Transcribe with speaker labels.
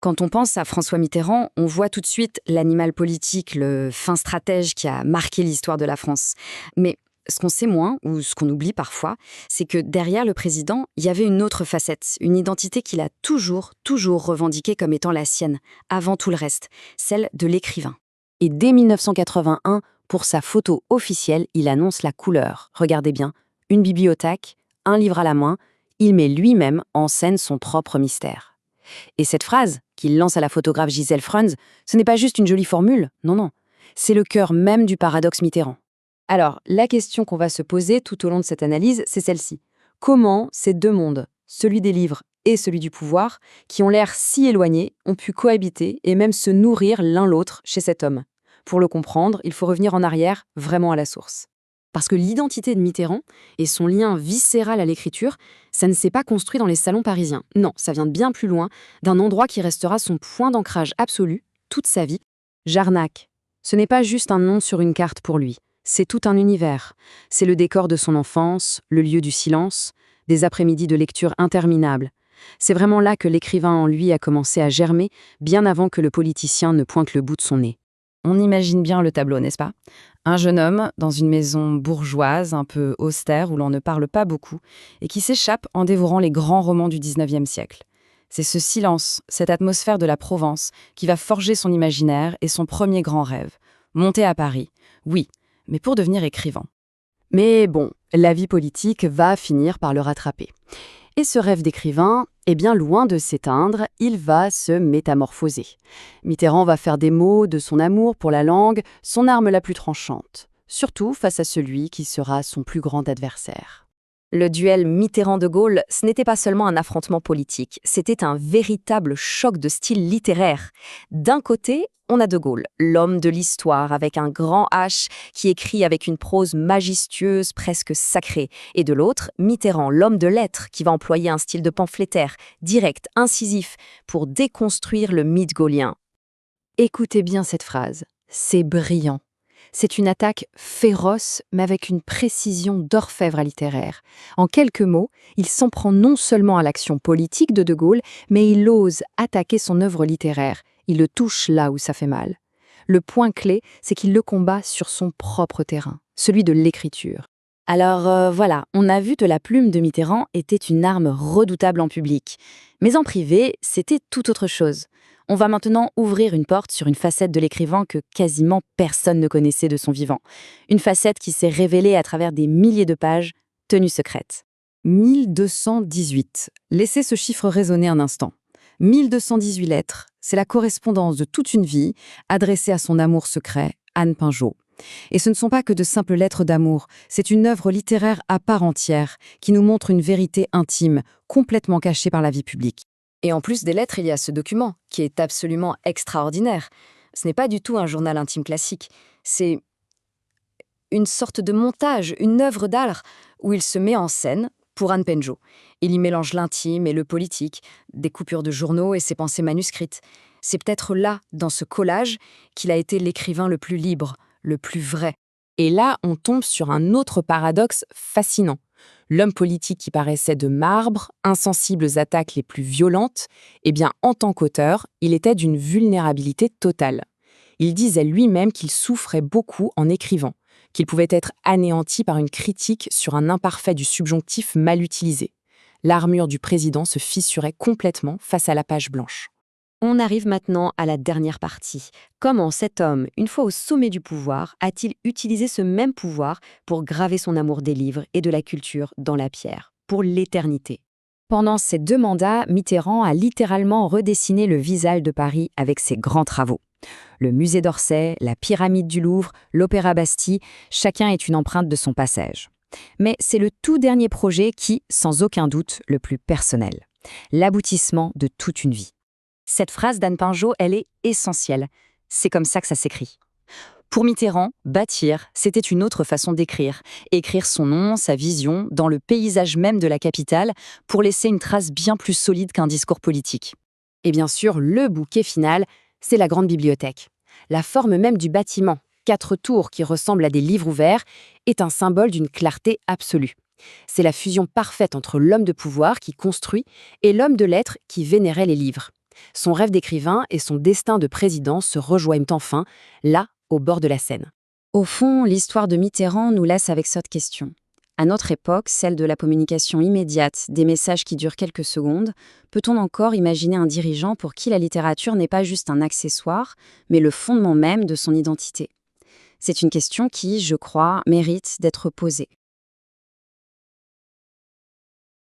Speaker 1: Quand on pense à François Mitterrand, on voit tout de suite l'animal politique, le fin stratège qui a marqué l'histoire de la France. Mais ce qu'on sait moins, ou ce qu'on oublie parfois, c'est que derrière le président, il y avait une autre facette, une identité qu'il a toujours revendiquée comme étant la sienne, avant tout le reste, celle de l'écrivain.
Speaker 2: Et dès 1981, pour sa photo officielle, il annonce la couleur. Regardez bien, une bibliothèque, un livre à la main, il met lui-même en scène son propre mystère. Et cette phrase, qu'il lance à la photographe Gisèle Frunz, ce n'est pas juste une jolie formule, non. C'est le cœur même du paradoxe Mitterrand. Alors, la question qu'on va se poser tout au long de cette analyse, c'est celle-ci. Comment ces deux mondes, celui des livres et celui du pouvoir, qui ont l'air si éloignés, ont pu cohabiter et même se nourrir l'un l'autre chez cet homme? Pour le comprendre, il faut revenir en arrière, vraiment à la source. Parce que l'identité de Mitterrand et son lien viscéral à l'écriture, ça ne s'est pas construit dans les salons parisiens. Non, ça vient de bien plus loin, d'un endroit qui restera son point d'ancrage absolu, toute sa vie, Jarnac. Ce n'est pas juste un nom sur une carte pour lui, c'est tout un univers. C'est le décor de son enfance, le lieu du silence, des après-midi de lecture interminables. C'est vraiment là que l'écrivain en lui a commencé à germer, bien avant que le politicien ne pointe le bout de son nez.
Speaker 1: On imagine bien le tableau, n'est-ce pas? Un jeune homme dans une maison bourgeoise, un peu austère, où l'on ne parle pas beaucoup, et qui s'échappe en dévorant les grands romans du XIXe siècle. C'est ce silence, cette atmosphère de la Provence, qui va forger son imaginaire et son premier grand rêve. Monter à Paris, oui, mais pour devenir écrivain.
Speaker 2: Mais bon, la vie politique va finir par le rattraper. Et ce rêve d'écrivain, bien loin de s'éteindre, il va se métamorphoser. Mitterrand va faire des mots de son amour pour la langue son arme la plus tranchante, surtout face à celui qui sera son plus grand adversaire.
Speaker 3: Le duel Mitterrand-de Gaulle, ce n'était pas seulement un affrontement politique, c'était un véritable choc de style littéraire. D'un côté, on a de Gaulle, l'homme de l'histoire avec un grand H qui écrit avec une prose majestueuse, presque sacrée. Et de l'autre, Mitterrand, l'homme de lettres qui va employer un style de pamphlétaire, direct, incisif, pour déconstruire le mythe gaullien.
Speaker 2: Écoutez bien cette phrase, c'est brillant. C'est une attaque féroce, mais avec une précision d'orfèvre littéraire. En quelques mots, il s'en prend non seulement à l'action politique de Gaulle, mais il ose attaquer son œuvre littéraire. Il le touche là où ça fait mal. Le point clé, c'est qu'il le combat sur son propre terrain, celui de l'écriture.
Speaker 1: Alors voilà, on a vu que la plume de Mitterrand était une arme redoutable en public. Mais en privé, c'était tout autre chose. On va maintenant ouvrir une porte sur une facette de l'écrivain que quasiment personne ne connaissait de son vivant. Une facette qui s'est révélée à travers des milliers de pages tenues secrètes.
Speaker 2: 1218. Laissez ce chiffre résonner un instant. 1218 lettres, c'est la correspondance de toute une vie adressée à son amour secret, Anne Pinjot. Et ce ne sont pas que de simples lettres d'amour, c'est une œuvre littéraire à part entière qui nous montre une vérité intime, complètement cachée par la vie publique.
Speaker 1: Et en plus des lettres, il y a ce document, qui est absolument extraordinaire. Ce n'est pas du tout un journal intime classique. C'est une sorte de montage, une œuvre d'art, où il se met en scène pour Anne Pinjot. Il y mélange l'intime et le politique, des coupures de journaux et ses pensées manuscrites. C'est peut-être là, dans ce collage, qu'il a été l'écrivain le plus libre, le plus vrai.
Speaker 2: Et là, on tombe sur un autre paradoxe fascinant. L'homme politique qui paraissait de marbre, insensible aux attaques les plus violentes, en tant qu'auteur, il était d'une vulnérabilité totale. Il disait lui-même qu'il souffrait beaucoup en écrivant, qu'il pouvait être anéanti par une critique sur un imparfait du subjonctif mal utilisé. L'armure du président se fissurait complètement face à la page blanche.
Speaker 3: On arrive maintenant à la dernière partie. Comment cet homme, une fois au sommet du pouvoir, a-t-il utilisé ce même pouvoir pour graver son amour des livres et de la culture dans la pierre, pour l'éternité?
Speaker 1: Pendant ces 2 mandats, Mitterrand a littéralement redessiné le visage de Paris avec ses grands travaux. Le musée d'Orsay, la pyramide du Louvre, l'Opéra Bastille, chacun est une empreinte de son passage. Mais c'est le tout dernier projet qui, sans aucun doute, le plus personnel. L'aboutissement de toute une vie. Cette phrase d'Anne Pinjot, elle est essentielle. C'est comme ça que ça s'écrit. Pour Mitterrand, bâtir, c'était une autre façon d'écrire. Écrire son nom, sa vision, dans le paysage même de la capitale, pour laisser une trace bien plus solide qu'un discours politique. Et bien sûr, le bouquet final, c'est la grande bibliothèque. La forme même du bâtiment, 4 tours qui ressemblent à des livres ouverts, est un symbole d'une clarté absolue. C'est la fusion parfaite entre l'homme de pouvoir qui construit et l'homme de lettres qui vénérait les livres.
Speaker 2: Son rêve d'écrivain et son destin de président se rejoignent enfin, là, au bord de la Seine.
Speaker 1: Au fond, l'histoire de Mitterrand nous laisse avec cette question. À notre époque, celle de la communication immédiate, des messages qui durent quelques secondes, peut-on encore imaginer un dirigeant pour qui la littérature n'est pas juste un accessoire, mais le fondement même de son identité ? C'est une question qui, je crois, mérite d'être posée.